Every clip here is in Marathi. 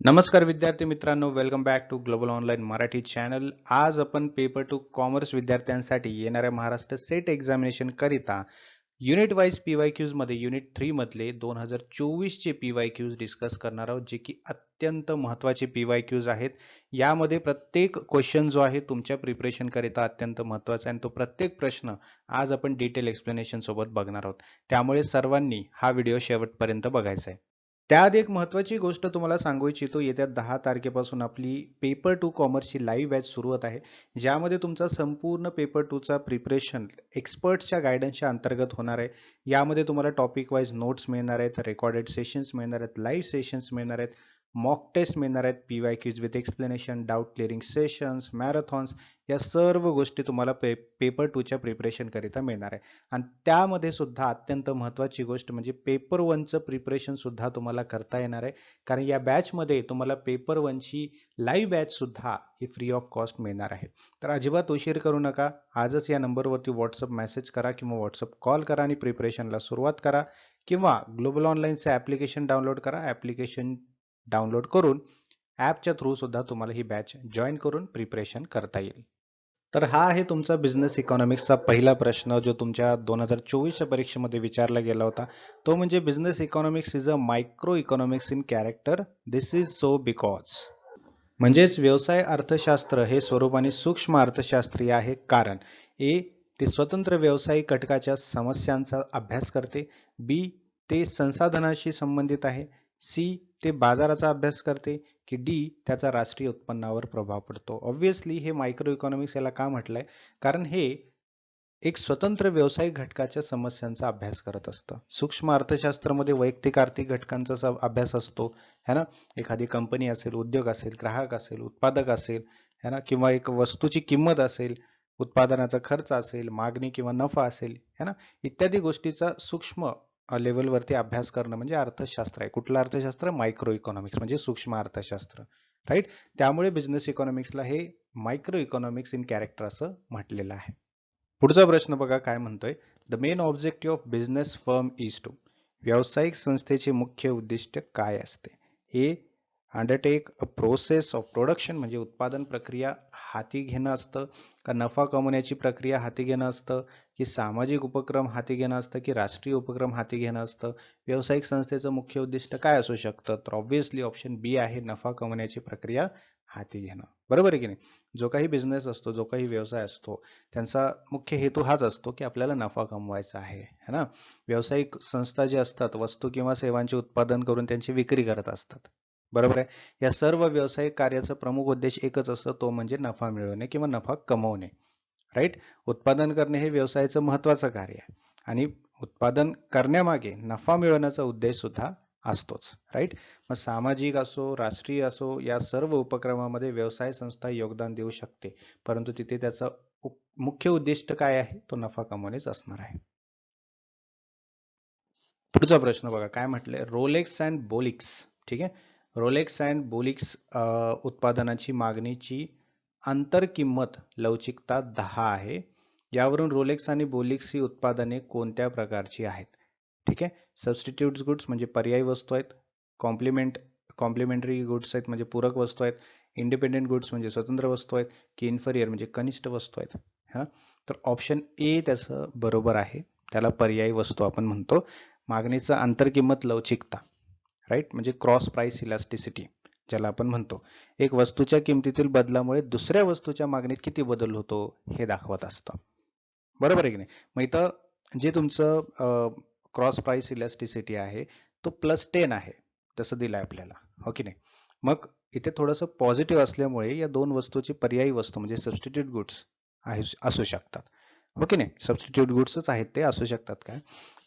नमस्कार विद्यार्थी मित्रांनो, welcome back to global online Marathi channel. आज आपण पेपर टू कॉमर्स विद्यार्थ्यांसाठी येणाऱ्या महाराष्ट्र सेट एक्झामिनेशन करिता युनिट वाईज पीवायक्यूज मध्ये युनिट 3 मधले 2024 चे पीवायक्यूज डिस्कस करणार आहोत, जे की अत्यंत महत्त्वाचे पीवायक्यूज आहेत. यामध्ये प्रत्येक क्वेश्चन जो आहे तुमच्या प्रिपरेशन करिता अत्यंत महत्त्वाचा आहे आणि तो प्रत्येक प्रश्न आज आपण डिटेल एक्सप्लेनेशन सोबत बघणार आहोत. त्यामुळे सर्वांनी हा व्हिडिओ शेवटपर्यंत बघायचा आहे. त्याआधी एक महत्त्वाची गोष्ट तुम्हाला सांगू इच्छितो. येत्या 10 तारखेपासून आपली पेपर टू कॉमर्सची लाईव्ह बॅच सुरू होत आहे, ज्यामध्ये तुमचा संपूर्ण पेपर टूचा प्रिपरेशन एक्सपर्ट्सच्या गायडन्सच्या अंतर्गत होणार आहे. यामध्ये तुम्हाला टॉपिक वाईज नोट्स मिळणार आहेत, रेकॉर्डेड सेशन्स मिळणार आहेत, लाईव्ह सेशन्स मिळणार आहेत, मॉक टेस्ट मिळणार आहेत, PYQs with explanation, doubt clearing sessions, marathons, या सर्व गोष्टी तुम्हाला पेपर टूच्या प्रिपरेशन करिता मिळणार आहे. आणि त्यामध्ये सुद्धा अत्यंत महत्त्वाची गोष्ट म्हणजे पेपर वनचं प्रिपरेशन सुद्धा तुम्हाला करता येणार आहे, कारण या बॅचमध्ये तुम्हाला पेपर वनची लाईव्ह बॅच सुद्धा ही फ्री ऑफ कॉस्ट मिळणार आहे. तर अजिबात उशीर करू नका. आजच या नंबरवरती व्हॉट्सअप मेसेज करा किंवा व्हॉट्सअप कॉल करा आणि प्रिपरेशनला सुरुवात करा, किंवा ग्लोबल ऑनलाईनचे ॲप्लिकेशन डाउनलोड करा. ॲप्लिकेशन डाउनलोड करून ॲपच्या थ्रू सुद्धा तुम्हाला ही बॅच जॉईन करून प्रिपरेशन करता येईल. तर हा आहे तुमचा बिझनेस इकॉनॉमिक्सचा पहिला प्रश्न, जो तुमच्या 2024च्या परीक्षेमध्ये विचारला गेला होता. तो म्हणजे business economics is a micro economics in character. This is so because. म्हणजेच व्यवसाय अर्थशास्त्र हे स्वरूपाने सूक्ष्म अर्थशास्त्रीय आहे, कारण ए ते स्वतंत्र व्यावसायिक घटकाच्या समस्यांचा अभ्यास करते, बी ते संसाधनाशी संबंधित आहे, सी ते बाजाराचा अभ्यास करते, की डी त्याचा राष्ट्रीय उत्पन्नावर प्रभाव पडतो. ऑब्व्हियसली हे मायक्रो इकॉनॉमिक्स याला का म्हटलंय, कारण हे एक स्वतंत्र व्यावसायिक घटकाच्या समस्यांचा अभ्यास करत असतं. सूक्ष्म अर्थशास्त्रामध्ये वैयक्तिक आर्थिक घटकांचा अभ्यास असतो, है ना. एखादी कंपनी असेल, उद्योग असेल, ग्राहक असेल, उत्पादक असेल, है ना, किंवा एक वस्तूची किंमत असेल, उत्पादनाचा खर्च असेल, मागणी किंवा नफा असेल, है ना, इत्यादी गोष्टीचा सूक्ष्म लेवलवरती अभ्यास करणं म्हणजे अर्थशास्त्र आहे. कुठलं अर्थशास्त्र? मायक्रो इकॉनॉमिक्स म्हणजे सूक्ष्म अर्थशास्त्र, राईट. त्यामुळे बिझनेस इकॉनॉमिक्सला हे मायक्रो इकॉनॉमिक्स इन कॅरेक्टर असं म्हटलेलं आहे. पुढचा प्रश्न बघा काय म्हणतोय. The main objective of business firm is to. व्यावसायिक संस्थेचे मुख्य उद्दिष्ट काय असते? A undertake a process of production म्हणजे उत्पादन प्रक्रिया हाती घेणं असतं, का नफा कमवण्याची प्रक्रिया हाती घेणं असतं, की सामाजिक उपक्रम हाती घेणं असतं, की राष्ट्रीय उपक्रम हाती घेणं असतं? व्यावसायिक संस्थेचं मुख्य उद्दिष्ट काय असू शकतं? तर ऑब्व्हियसली ऑप्शन बी आहे, नफा कमवण्याची प्रक्रिया हाती घेणं. बरोबर आहे की नाही? जो काही बिझनेस असतो, जो काही व्यवसाय असतो, त्यांचा मुख्य हेतू हाच असतो की आपल्याला नफा कमवायचा आहे, है ना. व्यावसायिक संस्था जे असतात, वस्तू किंवा सेवांचे उत्पादन करून त्यांची विक्री करत असतात. बरोबर आहे. या सर्व व्यावसायिक कार्याचा प्रमुख उद्देश एकच असतो, तो म्हणजे नफा मिळवणे किंवा नफा कमवणे, राईट. उत्पादन करणे हे व्यवसायाचं महत्वाचं कार्य आहे, आणि उत्पादन करण्यामागे नफा मिळवण्याचा उद्देश सुद्धा असतोच, राईट. मग सामाजिक असो, राष्ट्रीय असो, या सर्व उपक्रमामध्ये व्यवसाय संस्था योगदान देऊ शकते, परंतु तिथे त्याचा मुख्य उद्दिष्ट काय आहे? तो नफा कमवणेच असणार आहे. पुढचा प्रश्न बघा काय म्हटलंय. रोलेक्स अँड बोलिक्स, ठीक आहे. रोलेक्स अँड बोलिक्स उत्पादनाची मागणीची आंतर किंमत लवचिकता 10 आहे. यावरून रोलेक्स आणि बोलिक्स ही उत्पादने कोणत्या प्रकारची आहेत? ठीक आहे. सबस्टिट्यूट गुड्स म्हणजे पर्यायी वस्तू आहेत, कॉम्प्लिमेंटरी गुड्स आहेत म्हणजे पूरक वस्तू आहेत, इंडिपेंडेंट गुड्स म्हणजे स्वतंत्र वस्तू आहेत, की इन्फरियर म्हणजे कनिष्ठ वस्तू आहेत, है ना. तर ऑप्शन ए त्याचं बरोबर आहे, त्याला पर्यायी वस्तू आपण म्हणतो. मागणीचं आंतरकिंमत लवचिकता, राईट, म्हणजे क्रॉस प्राइस इलास्टिसिटी ज्याला आपण म्हणतो. एक वस्तूच्या किमतीतील बदलामुळे दुसऱ्या वस्तूच्या मागणीत किती बदल होतो हे दाखवत असतं. बरोबर आहे की नाही? मग इथं जे तुमचं क्रॉस प्राइस इलास्टिसिटी आहे तो +10 आहे, तसं दिलंय आपल्याला, हो की नाही? मग इथे थोडंसं पॉझिटिव्ह असल्यामुळे या दोन वस्तूची पर्यायी वस्तू म्हणजे सबस्टिट्यूट गुड्स असू शकतात, हो की नाही? सबस्टिट्यूट गुड्सच आहेत ते, असू शकतात काय?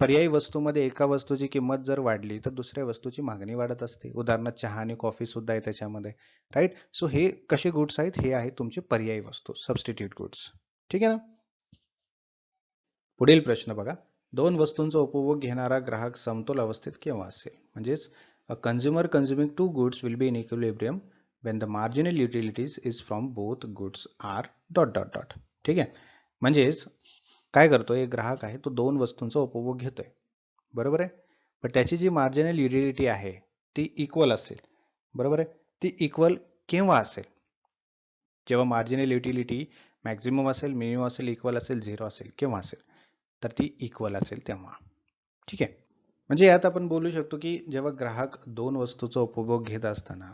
पर्यायी वस्तूमध्ये एका वस्तूची किंमत जर वाढली तर दुसऱ्या वस्तूची मागणी वाढत असते. उदाहरणार्थ चहा आणि कॉफी सुद्धा आहे त्याच्यामध्ये, राईट. सो हे कसे गुड्स आहेत? हे आहे तुमचे पर्यायी वस्तू, सबस्टिट्यूट गुड्स. ठीक आहे ना. पुढील प्रश्न बघा. दोन वस्तूंचा उपभोग घेणारा ग्राहक समतोल अवस्थेत केव्हा असेल? म्हणजेच a consumer consuming two goods will be in equilibrium when the marginal utilities is from both goods are ... ठीक आहे. म्हणजेच काय करतोय, एक ग्राहक आहे, तो दोन वस्तूंचा उपभोग घेतोय, बरोबर आहे. पण त्याची जी मार्जिनल युटिलिटी आहे ती इक्वल असेल, बरोबर आहे. ती इक्वल केव्हा असेल? जेव्हा मार्जिनल युटिलिटी मॅक्झिमम असेल, मिनिमम असेल, इक्वल असेल, 0 असेल, केव्हा असेल? तर ती इक्वल असेल तेव्हा. ठीक आहे. म्हणजे यात आपण बोलू शकतो की जेव्हा ग्राहक दोन वस्तूचा उपभोग घेत असताना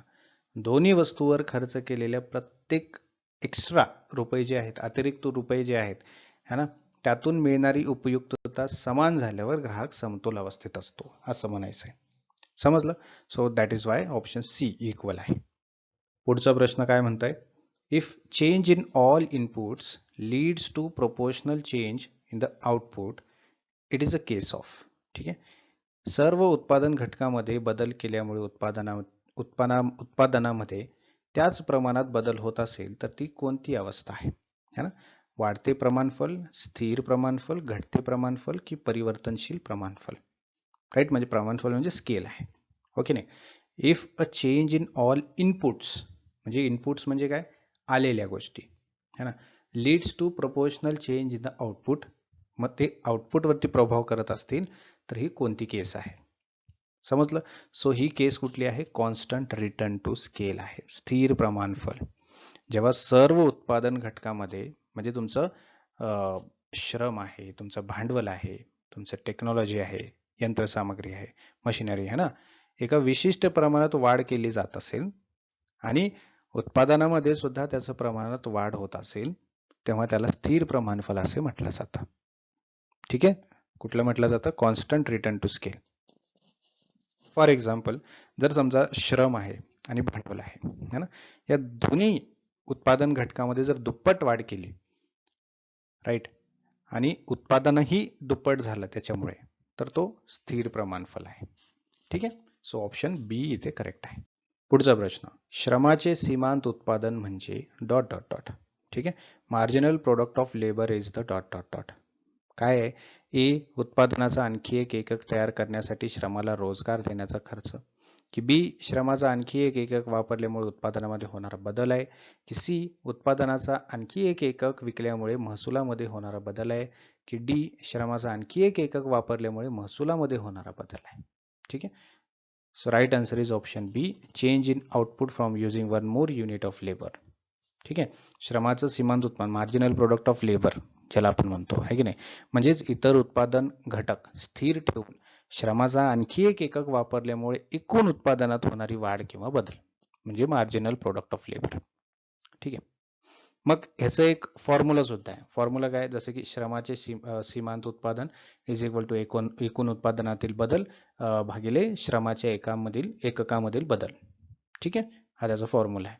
दोन्ही वस्तूवर खर्च केलेल्या प्रत्येक एक्स्ट्रा रुपये जे आहेत, अतिरिक्त रुपये जे आहेत, है ना, त्यातून मिळणारी उपयुक्तता समान झाल्यावर ग्राहक समतोल अवस्थेत असतो, असं म्हणायचं आहे. समजलं? So that is why option C equal आहे. पुढचा प्रश्न काय म्हणताय? If change in all inputs leads to proportional change in the output, it is a case of. ठीक आहे. सर्व उत्पादन घटकामध्ये बदल केल्यामुळे उत्पादनामध्ये त्याच प्रमाणात बदल होत असेल तर ती कोणती अवस्था आहे? है ना? वाढते प्रमाणफल, स्थिर प्रमाणफल, घटते प्रमाणफल की परिवर्तनशील प्रमाणफल? राईट, म्हणजे प्रमाणफल म्हणजे स्केल आहे. ओके नाही? If a change in all inputs, म्हणजे इनपुट्स म्हणजे काय? आलेल्या गोष्टी, है ना, leads to proportional change in the output, मग ते आउटपुट वरती प्रभाव करत असतील तर ही कोणती केस आहे? समजलं? सो ही केस कुठली आहे? कॉन्स्टंट रिटर्न टू स्केल आहे, स्थिर प्रमाणफल. जेव्हा सर्व उत्पादन घटकामध्ये म्हणजे तुमचं श्रम आहे, तुमचं भांडवल आहे, तुमचं टेक्नॉलॉजी आहे, यंत्रसामग्री आहे, मशिनरी आहे ना, एका विशिष्ट प्रमाणात वाढ केली जात असेल आणि उत्पादनामध्ये सुद्धा त्याचं प्रमाणात वाढ होत असेल तेव्हा त्याला स्थिर प्रमाणफल असे म्हटलं जातं. ठीक आहे. कुठलं म्हटलं जातं? Constant return to scale. For example, जर समजा श्रम आहे आणि भांडवल आहे ना, या दोन्ही उत्पादन घटकामध्ये जर दुप्पट वाढ केली, राईट, आणि उत्पादनही दुप्पट झालं त्याच्यामुळे, तर तो स्थिर प्रमाणफल आहे. ठीक आहे. सो ऑप्शन बी इथे करेक्ट आहे. पुढचा प्रश्न, श्रमाचे सीमांत उत्पादन म्हणजे डॉट डॉट डॉट. ठीक आहे. Marginal product of labour is the dot dot dot. काय आहे? ए, उत्पादनाचा आणखी एक एकक तयार करण्यासाठी श्रमाला रोजगार देण्याचा खर्च, की बी, श्रमाचा आणखी एक एकक वापरल्यामुळे उत्पादनामध्ये होणारा बदल आहे, की सी, उत्पादनाचा आणखी एक एकक विकल्यामुळे महसुलामध्ये होणारा बदल आहे, की डी, श्रमाचा आणखी एक एकक वापरल्यामुळे महसुलामध्ये होणारा बदल आहे. ठीक आहे. So right answer is option B, change in output from using one more unit of labour. ठीक आहे. श्रमाचं सीमांत उत्पादन, मार्जिनल प्रोडक्ट ऑफ लेबर ज्याला आपण म्हणतो, आहे की नाही, म्हणजेच इतर उत्पादन घटक स्थिर ठेवून श्रमाचा आणखी एक एकक वापरल्यामुळे एकूण उत्पादनात होणारी वाढ किंवा बदल म्हणजे मार्जिनल प्रोडक्ट ऑफ लेबर. ठीक आहे. मग ह्याचं एक फॉर्म्युला सुद्धा आहे. फॉर्म्युला काय? जसं की श्रमाचे सीमांत उत्पादन इज इक्वल टू एकूण उत्पादनातील बदल भागिले श्रमाच्या एककामधील बदल. ठीक आहे. हा त्याचा फॉर्म्युला आहे.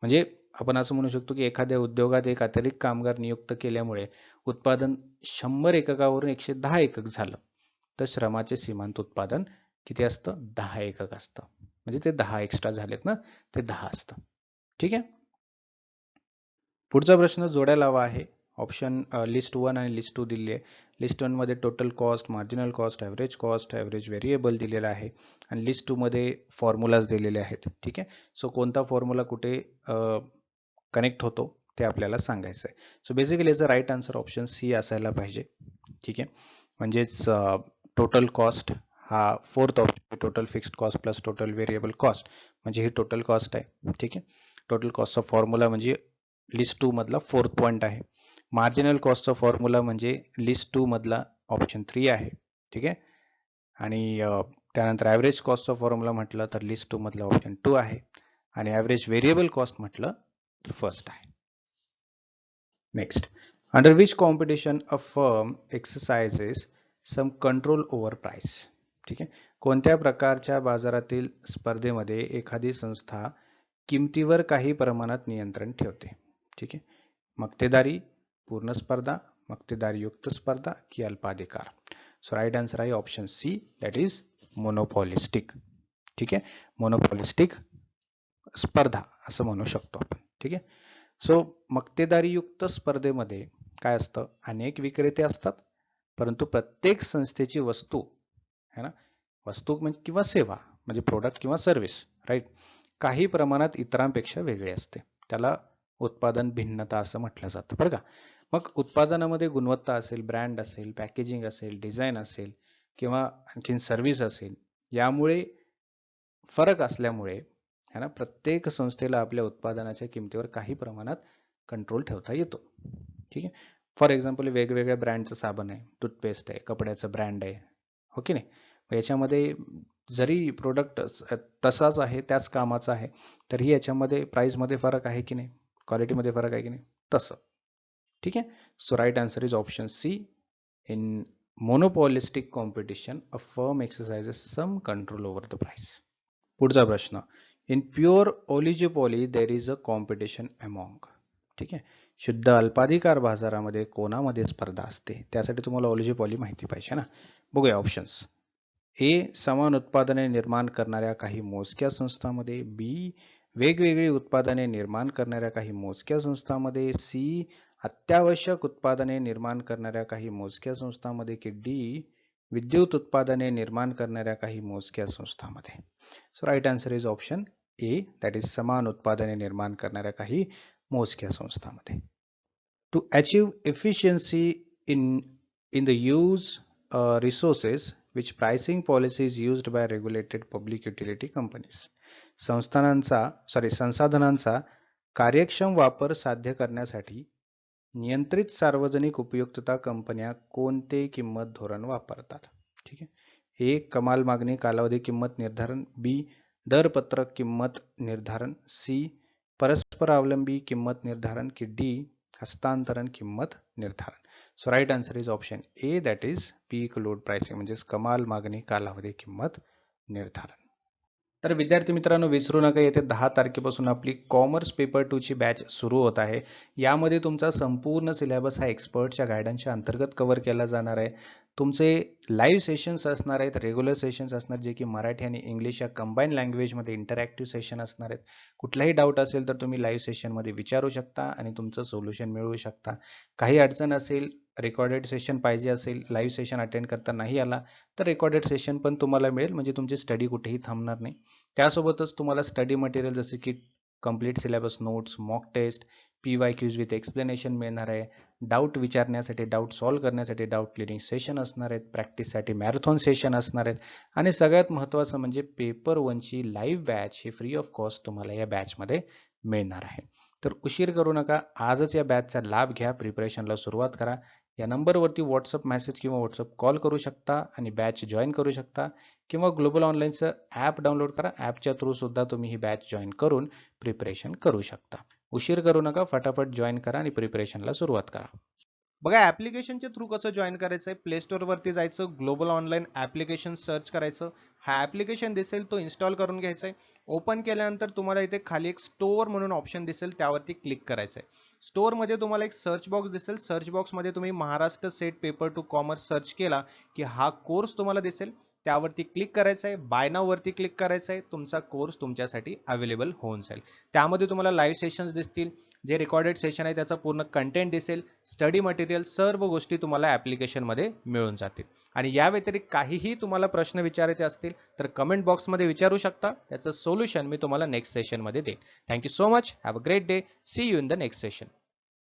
म्हणजे आपण असं म्हणू शकतो की एखाद्या उद्योगात एक अतिरिक्त कामगार नियुक्त केल्यामुळे उत्पादन 100 एककावरून 110 एकक झालं, तर श्रमाचे सीमांत उत्पादन किती असतं? 10 एकक असतं. म्हणजे ते 10 एक्स्ट्रा झालेत ना, ते 10 असतं. ठीक आहे. पुढचा प्रश्न जोड्या लावा आहे. ऑप्शन लिस्ट 1 आणि लिस्ट 2 दिली आहे. लिस्ट 1 मध्ये total cost, marginal cost, average variable दिलेला आहे आणि लिस्ट 2 मध्ये फॉर्म्युलाज दिलेले आहेत. ठीक आहे. सो कोणता फॉर्म्युला कुठे कनेक्ट होतो ते आपल्याला सांगायचं आहे. सो बेसिकली याचा राईट आन्सर ऑप्शन सी असायला पाहिजे. ठीक आहे. म्हणजेच टोटल कॉस्ट हा fourth option, total fixed cost plus total variable cost, म्हणजे ही टोटल कॉस्ट आहे. ठीक आहे. टोटल कॉस्टचा फॉर्म्युला म्हणजे लिस्ट 2 मधला फोर्थ पॉईंट आहे. मार्जिनल कॉस्टचा फॉर्म्युला म्हणजे लिस्ट 2 मधला ऑप्शन 3 आहे. ठीक आहे. आणि त्यानंतर ॲव्हरेज कॉस्टचा फॉर्म्युला म्हटलं तर लिस्ट 2 मधला ऑप्शन 2 आहे आणि ॲव्हरेज व्हेरिएबल कॉस्ट म्हटलं तर फर्स्ट आहे. Next, under which competition a firm exercises some control over price. ठीक आहे. कोणत्या प्रकारच्या बाजारातील स्पर्धेमध्ये एखादी संस्था किमतीवर काही प्रमाणात नियंत्रण ठेवते? ठीक आहे. मक्तेदारी, पूर्ण स्पर्धा, मक्तेदारीयुक्त स्पर्धा की अल्पाधिकार? सो राईट आन्सर आहे option C, that is monopolistic. ठीक आहे. मोनोपॉलिस्टिक स्पर्धा असं म्हणू शकतो आपण. ठीक आहे. सो मक्तेदारीयुक्त स्पर्धेमध्ये काय असतं? अनेक विक्रेते असतात, परंतु प्रत्येक संस्थेची वस्तू, है ना, वस्तू म्हणजे किंवा सेवा म्हणजे प्रोडक्ट किंवा सर्व्हिस, राईट, काही प्रमाणात इतरांपेक्षा वेगळे असते. त्याला उत्पादन भिन्नता असं म्हटलं जातं, बरं का. मग उत्पादनामध्ये गुणवत्ता असेल, ब्रँड असेल, पॅकेजिंग असेल, डिझाईन असेल किंवा आणखीन सर्व्हिस असेल, यामुळे फरक असल्यामुळे, है ना. प्रत्येक संस्थेला आपल्या उत्पादनाच्या किमतीवर काही प्रमाणात कंट्रोल ठेवता येतो. ठीक आहे. फॉर एक्झाम्पल वेगवेगळ्या ब्रँडचं साबण आहे, टूथपेस्ट आहे, कपड्याचं ब्रँड आहे, हो की नाही. याच्यामध्ये जरी प्रोडक्ट तसाच आहे, त्याच कामाचा आहे, तरीही याच्यामध्ये प्राइसमध्ये फरक आहे की नाही, क्वालिटीमध्ये फरक आहे की नाही, तसं. ठीक आहे. So right answer is option C. In monopolistic competition a firm exercises some control over the price. पुढचा प्रश्न. In pure oligopoly there is a competition among. ठीक आहे. शुद्ध अल्पाधिकार बाजारामध्ये कोणामध्ये स्पर्धा असते, त्यासाठी तुम्हाला ओलिगोपॉली माहिती पाहिजे ना. बघूया ऑप्शन्स. ए. समान उत्पादने निर्माण करणाऱ्या काही मोजक्या संस्थांमध्ये. बी. वेगवेगळी उत्पादने निर्माण करणाऱ्या काही मोजक्या संस्थांमध्ये. सी. अत्यावश्यक उत्पादने निर्माण करणाऱ्या काही मोजक्या संस्थांमध्ये. की डी. विद्युत उत्पादने निर्माण करणाऱ्या काही मोजक्या संस्थांमध्ये. So right answer is option A, that is समान उत्पादने निर्माण करणाऱ्या काही मोजक्या संस्थांमध्ये. To achieve efficiency in the use resources which pricing policy is used by regulated public utility companies. संसाधनांचा कार्यक्षम वापर साध्य करण्यासाठी नियंत्रित सार्वजनिक उपयुक्तता कंपन्या कोणते किंमत धोरण वापरतात. ठीक आहे. ए. कमाल मागणी कालावधी किंमत निर्धारण. बी. दरपत्रक किंमत निर्धारण. सी. परस्परावलंबी किंमत निर्धारण. की डी. हस्तांतरण किंमत निर्धारण. So right answer is option A, that is peak load pricing, म्हणजेच कमाल मागणी कालावधी किंमत निर्धारण. तर विद्यार्थी मित्रांनो, विसरू नका, येथे 10 तारखेपासून आपली कॉमर्स पेपर 2 ची बॅच सुरू होत आहे. यामध्ये तुमचा संपूर्ण सिलेबस हा एक्सपर्टच्या गायडन्सच्या अंतर्गत कव्हर केला जाणार आहे. तुमचे लाईव्ह सेशन्स असणार आहेत, रेग्युलर सेशन्स असणार, जे की मराठी आणि इंग्लिश या कंबाईन लँग्वेजमध्ये इंटरॅक्टिव्ह सेशन असणार आहेत. कुठलाही डाऊट असेल तर तुम्ही लाईव्ह सेशनमध्ये विचारू शकता आणि तुमचं सोल्युशन मिळवू शकता. काही अडचण असेल, रेकॉर्डेड सेशन पाहिजे असेल, लाईव्ह सेशन अटेंड करता नाही आला तर रेकॉर्डेड सेशन पण तुम्हाला मिळेल, म्हणजे तुमची स्टडी कुठेही थांबणार नाही. त्यासोबतच तुम्हाला स्टडी मटेरियल जसे की complete syllabus notes, mock test, PYQs with explanation मिळणार आहे. डाऊट विचारण्यासाठी, डाऊट सॉल्व्ह करण्यासाठी डाऊट क्लिअरिंग सेशन असणार आहेत. प्रॅक्टिससाठी मॅरेथॉन सेशन असणार आहेत. आणि सगळ्यात महत्त्वाचं म्हणजे पेपर 1ची लाईव्ह बॅच ही फ्री ऑफ कॉस्ट तुम्हाला या बॅचमध्ये मिळणार आहे. तर उशीर करू नका, आजच या बॅचचा लाभ घ्या, प्रिपरेशनला सुरुवात करा. या नंबरवरती व्हॉट्सअप मेसेज किंवा व्हॉट्सअप कॉल करू शकता आणि बॅच जॉईन करू शकता, किंवा ग्लोबल ऑनलाईनचं ॲप डाउनलोड करा. ॲपच्या थ्रू सुद्धा तुम्ही ही बॅच जॉईन करून प्रिपरेशन करू शकता. उशीर करू नका, फटाफट जॉईन करा आणि प्रिपरेशनला सुरुवात करा. बघा, ॲप्लिकेशनच्या थ्रू कसं जॉईन करायचं आहे. प्ले स्टोअरवरती जायचं, ग्लोबल ऑनलाईन ॲप्लिकेशन सर्च करायचं. हा ॲप्लिकेशन दिसेल, तो इन्स्टॉल करून घ्यायचा आहे. ओपन केल्यानंतर तुम्हाला इथे खाली एक स्टोअर म्हणून ऑप्शन दिसेल, त्यावरती क्लिक करायचं आहे. स्टोअरमध्ये तुम्हाला एक सर्च बॉक्स दिसेल. सर्च बॉक्समध्ये तुम्ही Maharashtra set paper 2 commerce search केला की हा कोर्स तुम्हाला दिसेल. त्यावरती क्लिक करायचं आहे. बाय नाव वरती क्लिक करायचं आहे. तुमचा कोर्स तुमच्यासाठी अवेलेबल होऊन जाईल. त्यामध्ये तुम्हाला लाईव्ह सेशन्स दिसतील, जे रेकॉर्डेड सेशन आहे त्याचा पूर्ण कंटेंट दिसेल, स्टडी मटेरियल, सर्व गोष्टी तुम्हाला ॲप्लिकेशनमध्ये मिळून जातील. आणि या व्यतिरिक्त काहीही तुम्हाला प्रश्न विचारायचे असतील तर कमेंट बॉक्समध्ये विचारू शकता. त्याचं सोल्युशन मी तुम्हाला नेक्स्ट सेशनमध्ये देईन. Thank you so much. Have a great day. See you in the next session.